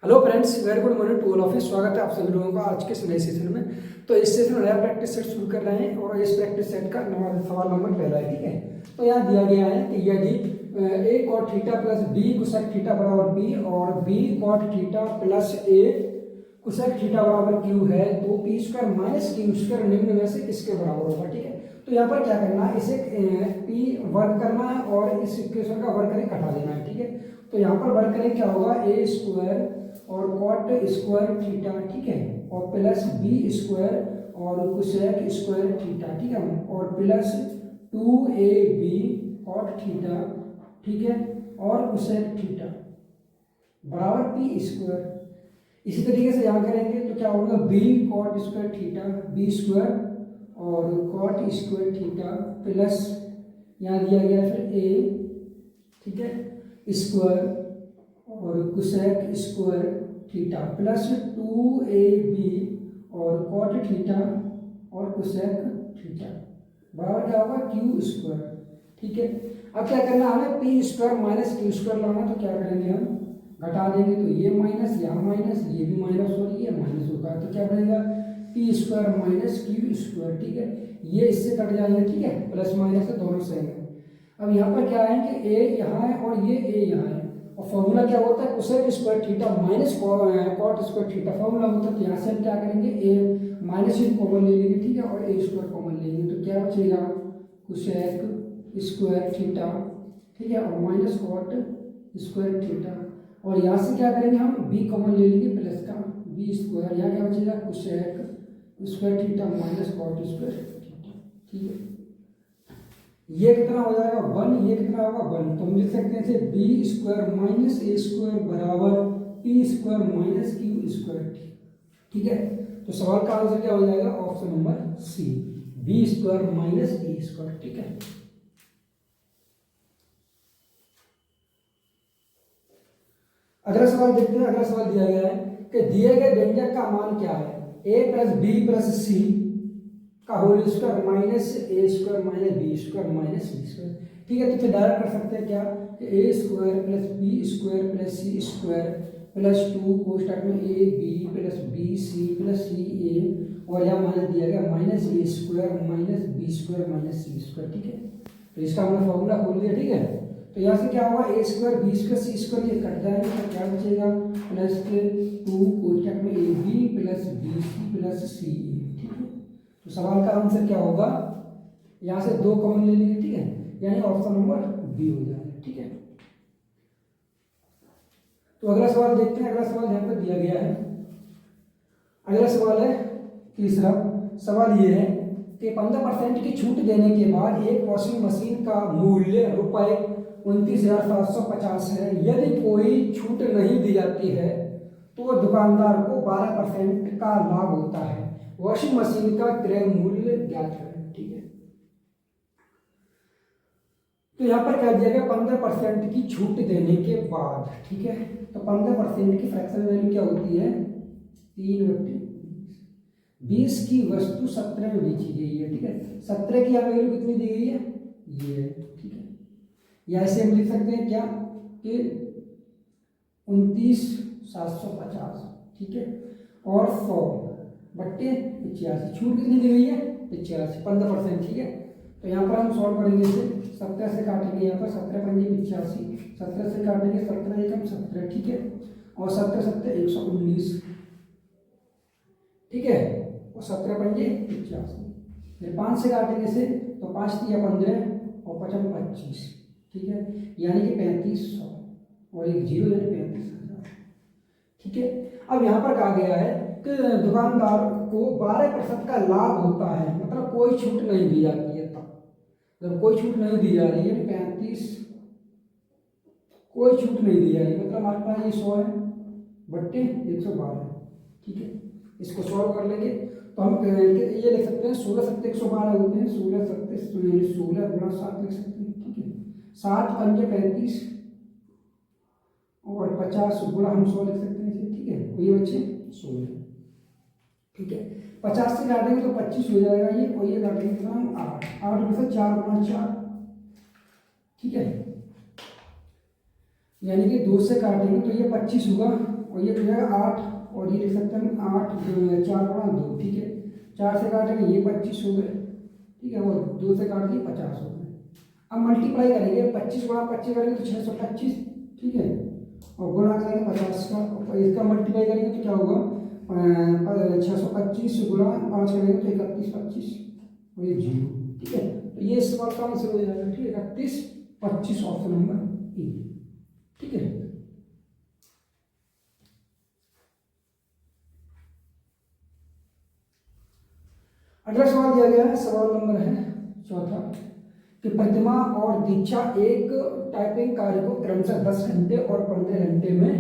Hello friends, very good morning to all of you. स्वागत है आप सभी लोगों का आज के इस नए सेशन में। तो इस सेशन में नया प्रैक्टिस सेट शुरू कर रहे हैं और इस प्रैक्टिस सेट का सवाल नंबर पहला है। ठीक है, तो यहाँ दिया गया है कि यदि A cot theta plus B cosec theta बराबर बी और B cot theta plus A cosec theta बराबर क्यू है तो P square minus Q square निम्न में से किसके बराबर होगा। ठीक है, तो यहाँ पर क्या करना है, इसे पी वर्ग करना है और इस इक्वेशन का वर्ग करें घटा देना है। ठीक है, तो यहाँ पर वर्ग करें क्या होगा, ए स्क्वायर और कॉट स्क्वायर थीटा, ठीक है, और प्लस बी स्क्वायर और कोसेक स्क्वायर थीटा, ठीक है, और प्लस 2ab कॉट थीटा, ठीक है, और कोसेक थीटा बराबर पी स्क्वायर। इसी तरीके से यहाँ करेंगे तो क्या होगा, B cot square theta B square और कॉट स्क्वायर थीटा प्लस यहाँ दिया गया फिर ए, ठीक है, स्क्वायर और cosec square theta plus 2ab और कॉट थीटा और कोसेक थीटा बराबर क्या होगा क्यू स्क्वायर। ठीक है, अब क्या करना है, हमें P square minus Q square लाना, तो क्या करेंगे, हम घटा देंगे तो ये माइनस यहाँ माइनस ये भी माइनस और ये माइनस होगा, तो क्या बनेगा P square minus Q square. ठीक है, ये इससे कट जाएंगे, ठीक है, प्लस माइनस से दोनों सेम है। अब यहाँ पर क्या है कि ए यहाँ है और ये ए यहाँ है और फॉर्मूला क्या होता है, cosec square theta minus cot square theta formula होता है। तो यहाँ से हम क्या करेंगे, ए माइनस इन कॉमन ले लेंगे, ठीक है, और ए स्क्वायर कॉमन लेंगे तो क्या बचेगा कोसेक स्क्वायर थीटा, ठीक है, और माइनस कॉट स्क्वायर थीटा, और यहाँ से क्या करेंगे, हम बी कॉमन ले लेंगे प्लस का बी स्क्वायर, यहाँ क्या बचेगा cosec square theta minus cot square theta. ठीक है, ये कितना हो जाएगा 1, ये कितना होगा 1, तो हम लिख सकते हैं B square minus A square बराबर P square minus Q square. ठीक है, तो सवाल का आंसर क्या हो जाएगा, option number C, B square minus A square. ठीक है, अगला सवाल देखते हैं। अगला सवाल दिया गया है कि दिए गए व्यंजक का मान क्या है, A plus B plus C का whole square minus A square minus B square minus C square. ठीक है, तो फिर डायरेक्ट कर सकते हैं क्या कि A square plus B square plus C square plus 2 कोष्टक में A B plus B C plus C A और यहाँ माइनस दिया गया minus A square minus B square minus C square. ठीक है, तो इसका हमने फॉर्मूला खोल दिया। ठीक है, तो यहाँ से क्या होगा, A square B square C square ये कट जाएगा तो क्या बचेगा प्लस 2 कोष्टक में A B plus B C plus C A. ठीक है, तो सवाल का आंसर क्या होगा, यहाँ से 2 कॉमन ले लेंगे, ठीक है, यानी ऑप्शन नंबर बी हो जाएगा। ठीक है, तो अगला सवाल देखते हैं। अगला सवाल यहाँ पर दिया गया है। अगला सवाल है तीसरा। सवाल ये है कि 15% की छूट देने के बाद एक वॉशिंग मशीन का मूल्य रुपये 29,750 है। यदि कोई छूट नहीं दी जाती है तो दुकानदार को 12% का लाभ होता है। वॉशिंग मशीन का क्रय मूल्य ज्ञात करें। ठीक है, तो यहाँ पर क्या दिया गया, 15% की छूट देने के बाद। ठीक है, तो 15% की फ्रैक्शन वैल्यू क्या होती है, 3/20 की वस्तु 17 में बेची गई है। ठीक है, 17 की यहाँ वैल्यू कितनी दी गई है, ये। ठीक है, या ऐसे हम लिख सकते हैं क्या कि 29,750। ठीक है, और 100/85 छूट कितनी दी गई है 85, 15%। ठीक है, तो यहाँ पर हम सॉल्व करेंगे इसे, 17 से काटेंगे, यहाँ पर 17 पंजे 85, 17 से काटेंगे 17 एकम 17। ठीक है, और 17 17 119। ठीक है, और 17 पंजे 85, फिर 5 से काटेंगे इसे तो 5 3 15 और 55 25। ठीक है, यानी कि 3500 और एक जीरो यानी 35,000। ठीक है, अब यहाँ पर कहा गया है कि दुकानदार को 12% का लाभ होता है, मतलब कोई छूट नहीं दी जाती है। तब जब कोई छूट नहीं दी जा रही है 35, कोई छूट नहीं दी जा रही, मतलब हमारे पास ये 100 है बट्टे 112। ठीक है, इसको सॉल्व कर लेंगे तो हम ये लिख सकते हैं 16 7 112 होते हैं, 16 7 16 गुणा 7 लिख सकते हैं। ठीक है, 7 पंजे 35 और 50 गुणा हम 100 लिख सकते हैं इसे। ठीक है, तो ये बच्चे 16। ठीक है, 50 से काटेंगे तो 25 हो जाएगा ये, और ये काटेंगे तो हम 8 8 में से 4 गुणा 4। ठीक है, यानी कि 2 से काटेंगे तो ये 25 होगा और ये हो जाएगा 8, और ये लिख सकते हैं 8 4 गुणा 2, ठीक है। 4 से काटेंगे ये 25 हो गए, ठीक है, और 2 से काट दिए 50 हो गए। अब मल्टीप्लाई करेंगे, 25 गुणा 25 करेंगे तो 625, ठीक है, और गुणा करेंगे 50 का, इसका मल्टीप्लाई करेंगे तो क्या होगा 625 गुणा 5 करेंगे तो 31 25, और ये 0, ठीक है। तो ये सवाल का आंसर हो जाएगा, ठीक है, 31 25 ऑप्शन नंबर ए, ठीक है। अगला सवाल दिया गया है, सवाल नंबर है चौथा कि प्रतिमा और दीक्षा एक टाइपिंग कार्य को क्रमशः 10 घंटे और 15 घंटे में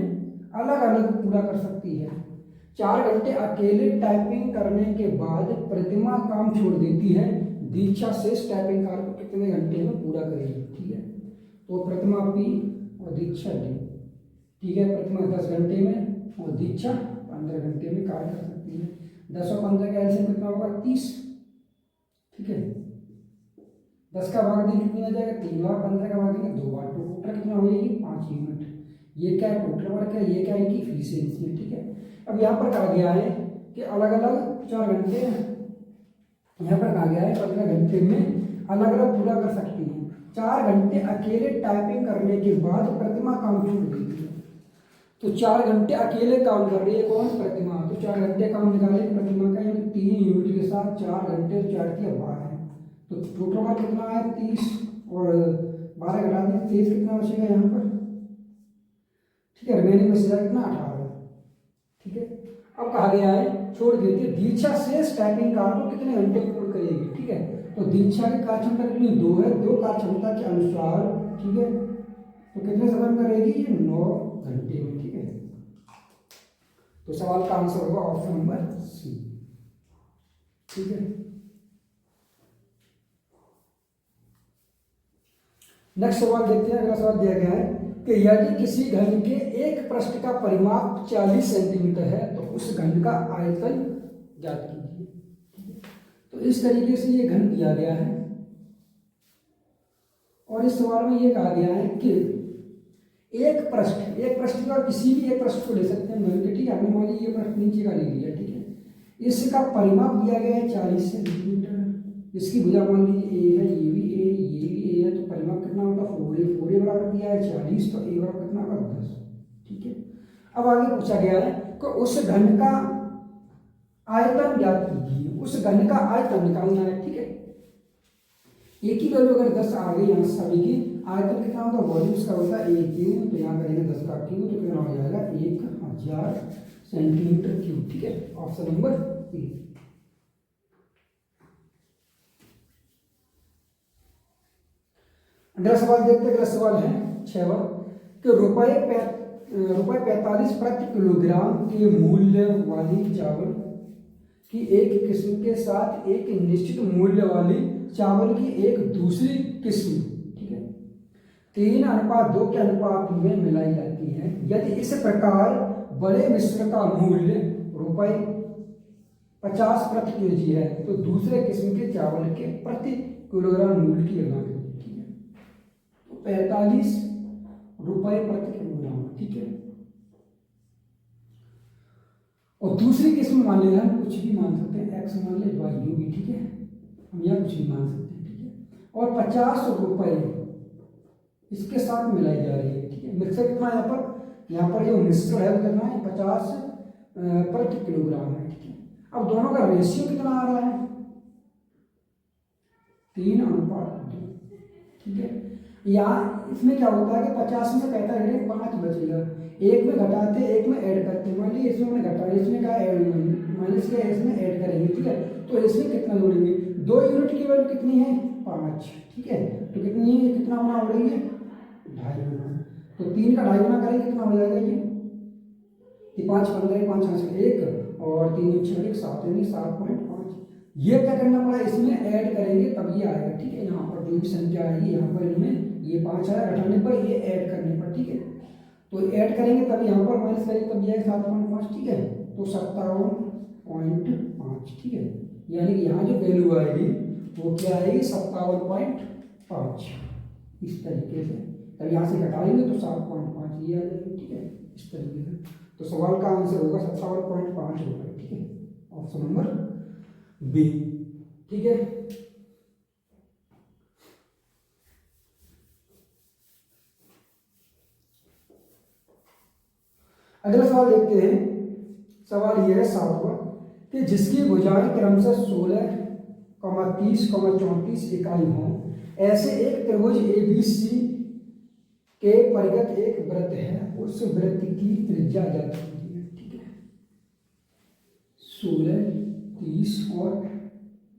अलग अलग पूरा कर सकती है। 4 घंटे अकेले टाइपिंग करने के बाद प्रतिमा काम छोड़ देती है, दीक्षा शेष टाइपिंग कार्य को कितने घंटे में पूरा करेगी, ठीक है। तो प्रतिमा पी और दीक्षा डी, ठीक है। प्रतिमा 10 घंटे में और दीक्षा 15 घंटे में कार्य कर सकती है। 10 और 15 का एलसीएम कितना होगा 30, ठीक है। 10 का भाग देंगे कितना आ जाएगा 3 बार, 15 का भाग देंगे 2 बार, तो टोटल कितना हो जाएगी 5 यूनिट। ये क्या है टोटल वर्क है, ये क्या है इनकी एफिशिएंसी है, ठीक है। अब यहाँ पर कहा गया है कि अलग अलग 4 घंटे, यहाँ पर कहा गया है 15 घंटे में अलग अलग पूरा कर सकती है। 4 घंटे अकेले टाइपिंग करने के बाद प्रतिमा काम छोड़ देती है, तो 4 घंटे अकेले काम कर रही है कौन प्रतिमा, तो 4 घंटे काम निकाले प्रतिमा का, यानी 3 यूनिट के साथ 4 घंटे 4 की 12 है, तो टोटल वर्क कितना है 30 और 12 घटा दें 23 कितना बचेगा यहाँ पर, ठीक है। रिमेनिंग बचेगा कितना 18, ठीक है। अब कहा गया है छोड़ देती है दीक्षा शेष टाइपिंग कार्य को कितने घंटे पूर्ण करेगी, ठीक है। तो दीक्षा की कार्य क्षमता कितनी 2 है, 2 कार्य क्षमता के अनुसार, ठीक है, तो कितने समय में करेगी ये 9 घंटे में, ठीक है। तो सवाल का आंसर होगा ऑप्शन नंबर सी, ठीक है। नेक्स्ट सवाल देखते हैं। अगला सवाल दिया गया है कि यदि किसी घन के एक पृष्ठ का परिमाप 40 सेंटीमीटर है तो उस घन का आयतन ज्ञात कीजिए, ठीक है। तो इस तरीके से ये घन दिया गया है, और इस सवाल में ये कहा गया है कि एक पृष्ठ का किसी भी एक पृष्ठ को ले सकते हैं मिल के, ठीक है। हमने मान लीजिए ये पृष्ठ नीचे का ले लिया, ठीक है। इसका परिमाप दिया गया है 40 सेंटीमीटर, इसकी भुजा मान लीजिए ए है, ये भी ए है, तो परिमाप कितना होगा 4a बराबर दिया है 40, तो ए बराबर कितना होगा 10, ठीक है। अब आगे पूछा गया है कि उस घन का आयतन ज्ञात कीजिए, उस घन का आयतन निकालना है, ठीक है। ए की वैल्यू अगर 10 आ गई यहाँ सभी की, आयतन कितना होगा वॉल्यूम इसका होता है 1 क्यूब, तो यहाँ करेंगे 10 का क्यूब, तो कितना हो जाएगा 1000 सेंटीमीटर क्यूब, ठीक है। Option number A. अगला सवाल देखते हैं। अगला सवाल है 6वां कि रुपये 45 प्रति किलोग्राम के मूल्य वाली चावल की एक किस्म के साथ एक निश्चित मूल्य वाली चावल की एक दूसरी किस्म, ठीक है, 3:2 के अनुपात में मिलाई जाती है। यदि इस प्रकार बड़े मिश्रण का मूल्य ₹50 प्रति केजी है तो दूसरे किस्म के चावल के प्रति किलोग्राम मूल्य की गणना करें, ठीक है। तो 45 रुपये प्रति किलोग्राम, ठीक है। और दूसरी किस्म मान लेना, हम कुछ भी मान सकते हैं, एक्स मान ले वाई होगी, ठीक है, हम यहाँ कुछ भी मान सकते हैं, ठीक है। और 50 रुपये इसके साथ मिलाई जा रही है, ठीक है। मिक्सर कितना यहाँ पर जो मिक्सर है वो कितना है 50 प्रति किलोग्राम है, ठीक है। अब दोनों का रेशियो कितना आ रहा है 3:2, ठीक है। यहाँ इसमें क्या होता है कि 50 में से 45 5 बचेगा, एक में घटाते एक में ऐड करते हैं। मान लीजिए इसमें मैंने घटा, इसमें क्या माइनस किया, इसमें ऐड करेंगे, ठीक है। तो इसमें कितना जोड़ेंगे 2 यूनिट की वैल्यू कितनी है 5, ठीक है। तो कितनी है कितना गुना हो रही है 2.5 गुना, तो 3 का 2.5 गुना करेंगे कितना हो जाएगा ये 5 15 5 1 और 3 6 7 यानी 7.5। ये क्या करना पड़ा इसमें ऐड करेंगे तब ये आएगा, ठीक है। यहाँ पर जो भी संख्या आएगी यहाँ पर इनमें ये 5 आया, घटाने पर ये ऐड करने पर, ठीक है। तो ऐड करेंगे तब यहाँ पर माइनस करेंगे तब ये 7.5, ठीक है। तो 57.5, ठीक है। यानी कि यहाँ जो वैल्यू आएगी वो क्या आएगी 57.5, इस तरीके से। तब यहाँ से घटाएंगे तो 7.5 ये आ जाएगी, ठीक है, इस तरीके से। तो सवाल का आंसर होगा 57.5 रुपये, ठीक है, ऑप्शन नंबर बी, ठीक है। अगला सवाल देखते हैं। सवाल यह है 7वां कि जिसकी भुजाएं क्रमशः 16, 30, 34 इकाई हों, ऐसे एक त्रिभुज ABC के परिगत एक वृत्त है, उस वृत्त की त्रिज्या ज्ञात कीजिए, ठीक है। 16, 30 और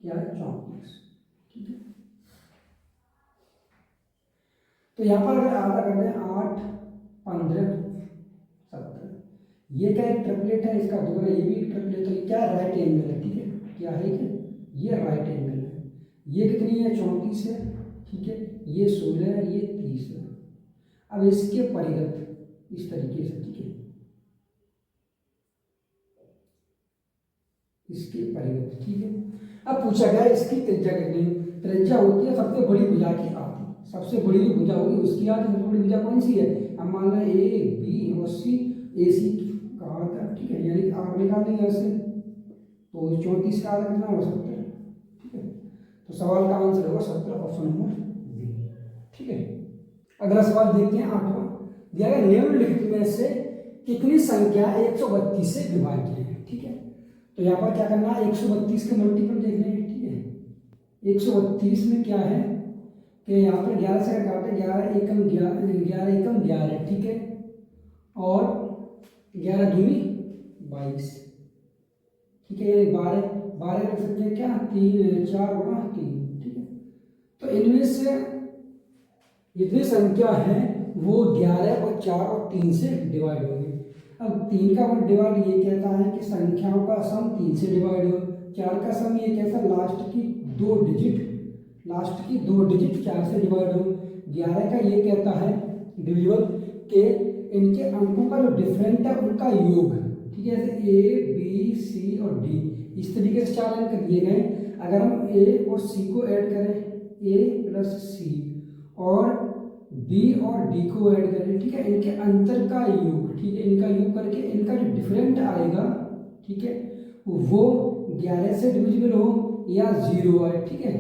क्या 34, ठीक है। तो यहाँ पर अगर आधा कर दें 8, 15, 17, ये क्या एक ट्रिपलेट है, इसका दोनों ये भी एक ट्रिपलेट है, क्या राइट एंगल है, ठीक है, क्या है कि ये राइट एंगल है। ये कितनी है 34 है, ठीक है, ये 16 है, ये 30 है। अब इसके परिगत इस तरीके से, ठीक है, इसके परिगत, ठीक है। अब पूछा गया इसकी त्रिज्या कितनी, त्रिज्या होती है सबसे बड़ी भुजा की आधी, सबसे बड़ी जो भुजा होगी उसकी आधी, सबसे बड़ी भुजा कौन सी है, अब मान लो ए बी और सी, ए सी कहा था, ठीक है, यानी आर निकालेंगे यहाँ से, तो 34 का आधा कितना होगा 70, ठीक है। तो सवाल का आंसर होगा 17, ऑप्शन नंबर बी, ठीक है। अगला सवाल देखते हैं 8वां, दिया गया निम्नलिखित में से कितनी संख्या 132 से विभाज्य है, ठीक है। तो यहाँ पर क्या करना है, 132 के मल्टीपल देखने हैं, ठीक है। 132 में क्या है कि यहाँ पर 11 से अगर काटे 11 एकम 11, ठीक है, और 11 दूनी 22, ठीक है, 12 रख सकते हैं क्या, 3, 4 गुणा 3, ठीक है। तो इनमें से जितनी संख्या है वो 11 और 4 और 3 से डिवाइड होगी। अब 3 का डिवाइड ये कहता है कि संख्याओं का सम 3 से डिवाइड हो, 4 का सम ये कहता है लास्ट की दो डिजिट 4 से डिवाइड हो, 11 का ये कहता है डिविजिबल के इनके अंकों का जो डिफरेंट है उनका योग, ठीक है, जैसे ए बी सी और डी, इस तरीके से 4 अंक दिए गए। अगर हम ए और सी को ऐड करें, ए प्लस सी, और बी और डी को ऐड करें, ठीक है, इनके अंतर का योग, ठीक है, इनका योग करके इनका जो डिफरेंट आएगा, ठीक है, वो 11 से डिविजिबल हो या 0 आए, ठीक है।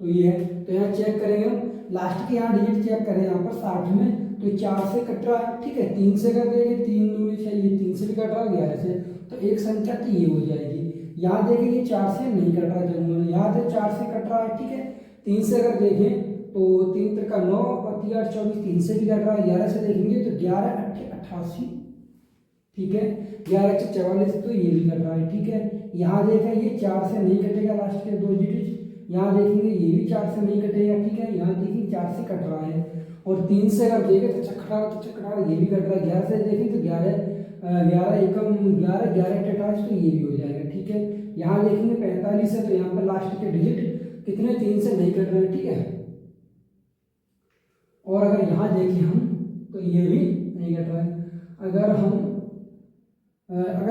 तो ये है, तो यहाँ चेक करेंगे हम, लास्ट के यहाँ डिजिट चेक करें, यहाँ पर 60 में तो 4 से कट रहा है, ठीक है, 3 से कर देंगे, 3 दूनी चाहिए, 3 से भी कट रहा है 11 से, तो एक संख्या तो ये हो जाएगी। यहाँ देखें ये 4 से नहीं कट रहा है, जनरल यहाँ से 4 से कट रहा है, ठीक है। 3 से अगर देखें तो 3 3 का 9 और 3 8 24, 3 से भी कट रहा है। 11 से देखेंगे तो 11 8 88, ठीक है, 11 8 44, तो ये भी कट रहा है, ठीक है। यहाँ देखें ये 4 से नहीं कटेगा, लास्ट के दो डिजिट, यहाँ देखेंगे ये भी 4 से नहीं कटेगा, ठीक है, यहाँ देखिए 4 से कट रहा है, और 3 से अगर देखें तो चक्करा ये भी कट रहा है। 11 से देखें तो 11 एकम 11 11 88, तो ये भी हो जाएगा, ठीक है। यहाँ देखेंगे 45 है, तो यहाँ पर लास्ट के डिजिट कितने 3 से नहीं कट रहे हैं, ठीक है। और अगर यहाँ देखें हम तो ये भी नहीं कट रहा है। अगर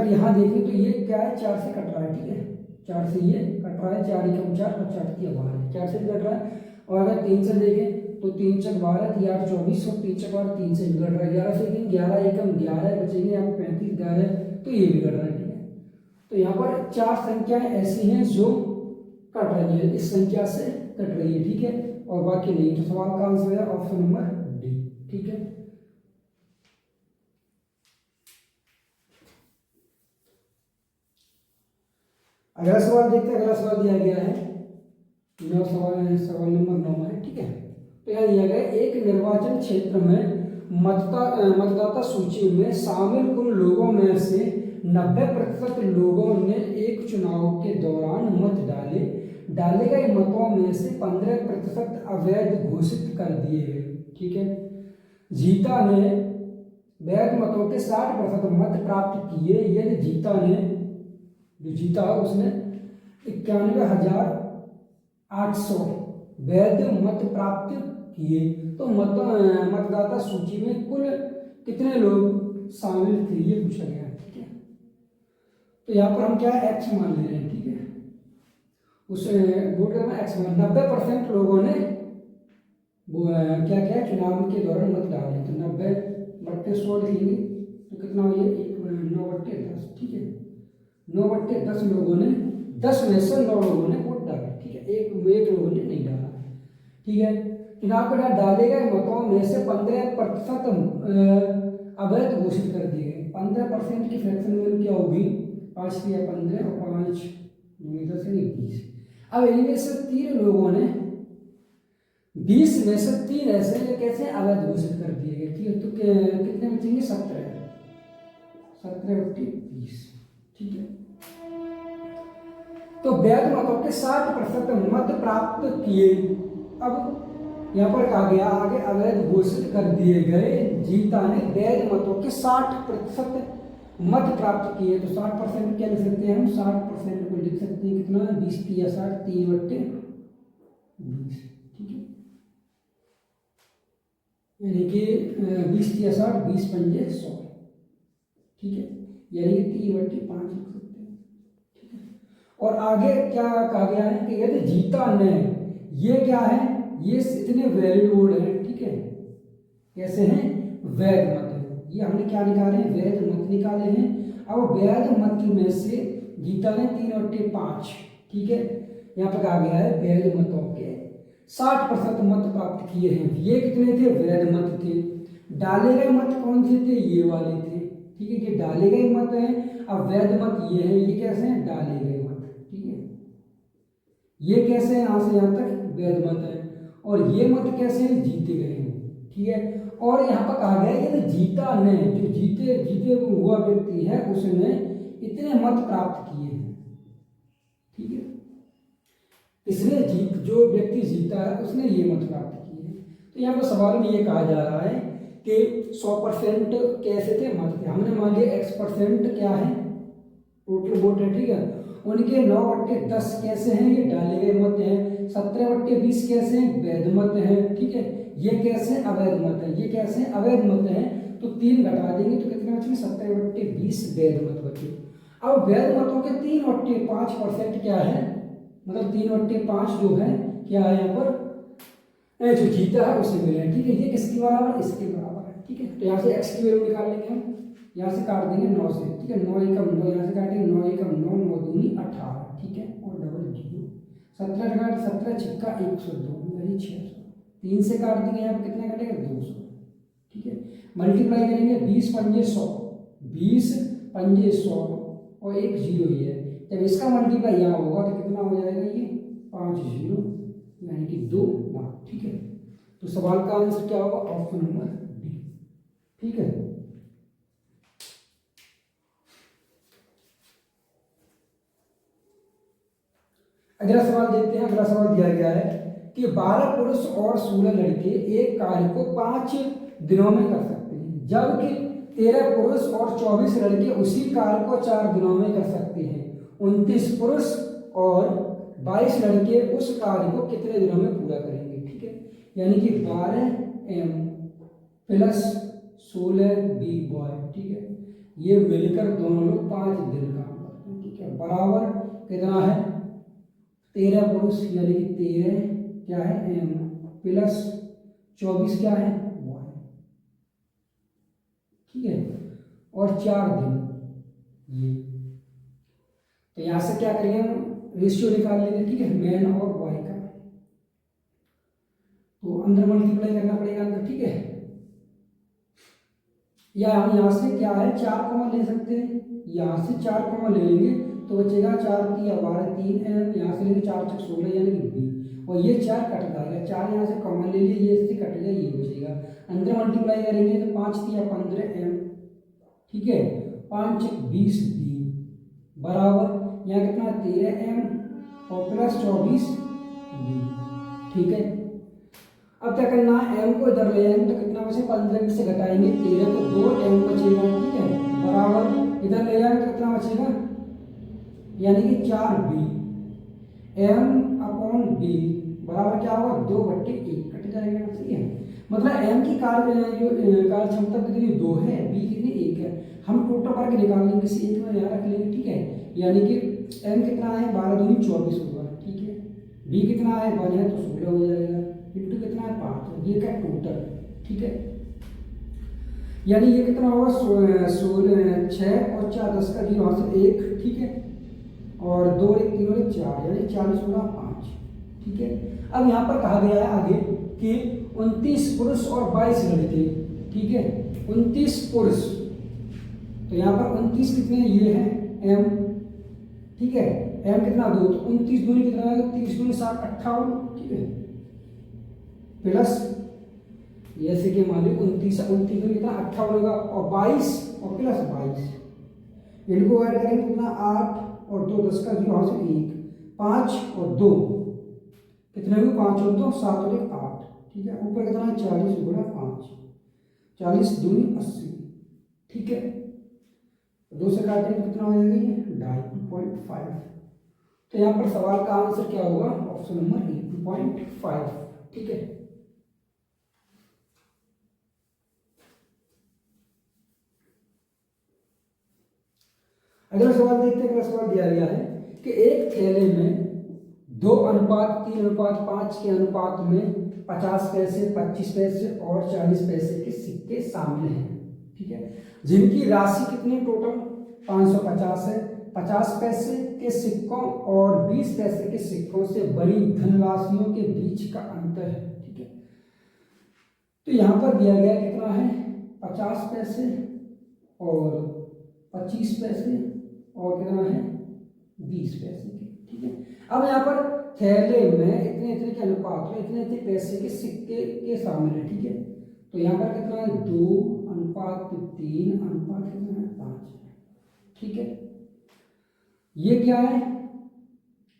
यहाँ देखें तो ये क्या है 4 से कट रहा है, ठीक है, 4 से ये कट रहा है, 4 एकम 4 और 4 3 12, 4 से भी कट रहा है। और अगर 3 से देखें तो 3 4 12, 3 8 24 और 3 4 12, 3 से भी कट रहा है। 11 से देखें 11 एकम 11 बचेंगे, यहाँ 35 11, तो ये भी कट रहा है, ठीक है। तो यहाँ पर 4 संख्याएं ऐसी हैं जो कट रही है, इस संख्या से कट रही है, ठीक है, और बाकी नहीं। तो सवाल का आंसर है ऑप्शन नंबर डी, ठीक है। अगला सवाल देखते हैं। अगला सवाल दिया गया है, सवाल नंबर 9 है, ठीक है। तो यहाँ दिया गया एक निर्वाचन क्षेत्र में मतदाता सूची में शामिल कुल लोगों में से 90% लोगों ने एक चुनाव के दौरान मत डाले गए मतों में से 15% अवैध घोषित कर दिए गए, ठीक है। जीता ने वैध मतों के 60% मत प्राप्त किए, यदि जो जीता है उसने 91,800 वैध मत प्राप्त किए, तो मतदाता सूची में कुल कितने लोग शामिल थे ये पूछा गया, ठीक है। तो यहाँ पर हम क्या एक्स मान ले रहे हैं, ठीक है, उस वोट करना एक्स मान। 90% लोगों ने वो क्या चुनाव के दौरान मत डाले, तो 90 बट्टे 100 लिखेंगे तो कितना हो, 1 9/10 लोगों ने, 10 में से 9 लोगों ने वोट डाला, ठीक है, एक लोगों ने नहीं डाला, ठीक है। चुनाव के बाद डाले गए मतों में से 15% अवैध घोषित कर दिए गए। 15% की फ्रैक्शन वैल्यू क्या होगी, 5 या 15 और 5 10 नहीं 20। अब इनमें से 3 लोगों ने, 20 में से 3 ऐसे जो कैसे अवैध घोषित कर दिए गए, ठीक है। तो कितने बचेंगे, 17/20, ठीक है। तो वैध मतों के 60% मत प्राप्त किए। अब यहाँ पर कहा गया आगे अवैध घोषित कर दिए गए जीता ने वैध मतों के 60% मत प्राप्त किए। तो 60% क्या लिख सकते हैं हम, 60% को लिख सकते हैं कितना, 20 या 60, 3/20, ठीक है। यानी कि 20 या 60, 20 पंजे 100, ठीक है, यानी कि 3/5 लिख सकते हैं, ठीक है। और आगे क्या कहा गया है कि यदि जीता ने, ये क्या है, ये इतने वैलिड वोट हैं, ठीक है, कैसे हैं, वैध मत है। ये हमने क्या निकाले हैं, वैध मत निकाले हैं। अब वैध मत में से जीता ने 3/5, ठीक है। यहाँ पर कहा गया है वैध मतों के 60% मत प्राप्त किए हैं। ये कितने थे, वैध मत थे। डाले गए मत कौन से थे, ये वाले थे, ठीक है। ये डाले गए मत हैं। अब वैध मत ये है, ये कैसे हैं, डाले गए मत, ठीक है। ये कैसे है, यहाँ से यहाँ तक वैध मत है। और ये मत कैसे हैं, जीते गए हैं, ठीक है। और यहाँ पर कहा गया है कि जीता ने, जो जीते हुआ व्यक्ति है, उसने इतने मत प्राप्त किए हैं, ठीक है। इसने जो व्यक्ति जीता है उसने ये मत प्राप्त किए हैं। तो यहाँ पर सवाल में ये कहा जा रहा है कि 100% कैसे थे, मत थे। हमने मान लिया x% क्या है, टोटल वोट है, ठीक है। उनके 9/10 कैसे हैं, ये डाले गए मत हैं। 17/20 कैसे हैं, वैध मत हैं, ठीक है। ये कैसे अवैध मत है, ये कैसे अवैध मत हैं। तो 3 घटा देंगे तो कितने बचे, 17/20 वैध मत बचे। अब वैध मतों के 3/5% क्या है, मतलब 3/5 जो है क्या है, यहाँ पर जो जीता है उसे मिले, ठीक है। ये किसके बराबर, इसके बराबर है, ठीक है। तो यहाँ से x की वैल्यू निकाल लेंगे हम, यहाँ से काट देंगे 9 से, ठीक है। 9 एकम 9, यहाँ से काटेंगे 9 एकम 9, 9 दूनी 18, ठीक है। और डबल 0, 17 काट 17 छिक्का 102, यानी 600। 3 से काट देंगे, यहाँ पर कितना कटेगा, 200, ठीक है। मल्टीप्लाई करेंगे 20 पंजे 100, 20 पंजे 100 और 1 0 ही है। जब इसका मल्टीप्लाई यहाँ होगा तो कितना हो जाएगा, ये 5 0, यानी कि 2 लाख, ठीक है। तो सवाल का आंसर क्या होगा, ऑप्शन नंबर डी, ठीक है। अगला सवाल देखते हैं। अगला सवाल दिया गया है कि 12 पुरुष और 16 लड़के एक कार्य को 5 दिनों में कर सकते हैं, जबकि 13 पुरुष और 24 लड़के उसी कार्य को 4 दिनों में कर सकते हैं। 29 पुरुष और 22 लड़के उस कार्य को कितने दिनों में पूरा करेंगे, ठीक है। यानी कि 12m प्लस 16 बिग बॉय, ठीक है, ये मिलकर दोनों लोग 5 दिन काम करते हैं, ठीक है। बराबर कितना है, 13 पुरुष यानी कि 13 क्या है m प्लस 24 क्या है y, ठीक है, और 4 दिन ये। तो यहां से क्या करेंगे हम, रेशियो निकाल लेंगे, ठीक है, मैन और बॉय का। तो अंदर मल्टीप्लाई करना पड़ेगा अंदर, ठीक है। या हम यहाँ से क्या है 4 कॉमन ले सकते हैं, यहाँ से 4 कॉमन ले लेंगे तो बचेगा 4 3 12 3m, यहाँ से लेंगे 4 6 16 यानी कि b, और ये 4 कट जाएगा, 4 यहाँ से कॉमन ले लिए, ये इससे कट गया, ये बचेगा। अंदर मल्टीप्लाई करेंगे तो 5 3 15m, ठीक है, 5 20 b बराबर यहाँ कितना 13m और प्लस 24 b, ठीक है। अब क्या करना है, m को इधर ले जाएंगे तो कितना बचे, 15 से घटाएंगे 13 तो 2m बचेगा, ठीक है, बराबर इधर ले जाएंगे तो कितना बचेगा, यानी कि 4b, m/b बराबर क्या होगा 2/1 कट जाएगा, ठीक है। मतलब m की कार्य क्षमता कितनी 2 है, b कितनी 1 है। हम टोटल वर्ग निकाल लेंगे, इसे 1 में यहाँ रख लेंगे, ठीक है। यानी कि m कितना है 12 दूनी 24 होगा, ठीक है। b कितना है 1 है तो 16 हो जाएगा, इंटू कितना है 5, ये का टोटल, ठीक है। यानी ये कितना होगा 16 6 और 4 10 का 0 हासिल 1, ठीक है, और 2 1 3 और 1 4, यानी 40 गुणा 5, ठीक है। अब यहाँ पर कहा गया है आगे कि 29 पुरुष और 22 लड़के, ठीक है, 29 पुरुष, तो यहाँ पर 29 कितने ये है m, ठीक है, m कितना 2, तो 29 दूनी कितना है 30 दूनी 60 58, ठीक है, प्लस जैसे कि मान लीजिए 29 29 दूनी कितना 58 होगा, और 22 और प्लस 22 इनको ऐड करेंगे कितना 8 और 2 10 का 0 हासिल 1, 5 और 2 कितने हुए 5 और 2 7 और 1 8, ठीक है, ऊपर कितना है 40 गुणा 5, 40 दूनी 80, ठीक है, 2 से काटेंगे कितना हो जाएगा ये 2.5। तो यहाँ पर सवाल का आंसर क्या होगा, ऑप्शन नंबर 2.5, ठीक है। अगला सवाल देखते हैं। अगला सवाल दिया गया है कि एक थैले में 2:3:5 के अनुपात में 50 पैसे 25 पैसे और 40 पैसे के सिक्के शामिल हैं, ठीक है, जिनकी राशि कितनी टोटल 550 है। 50 पैसे के सिक्कों और 20 पैसे के सिक्कों से बड़ी धनराशियों के बीच का अंतर है, ठीक है। तो यहाँ पर दिया गया कितना है 50 पैसे और 25 पैसे और कितना है 20 पैसे के, ठीक है। अब यहाँ पर थैले में इतने इतने के अनुपात में इतने इतने पैसे के सिक्के के शामिल है, ठीक है। तो यहाँ पर कितना है 2:3 अनुपात कितना है 5, ठीक है। ये क्या है,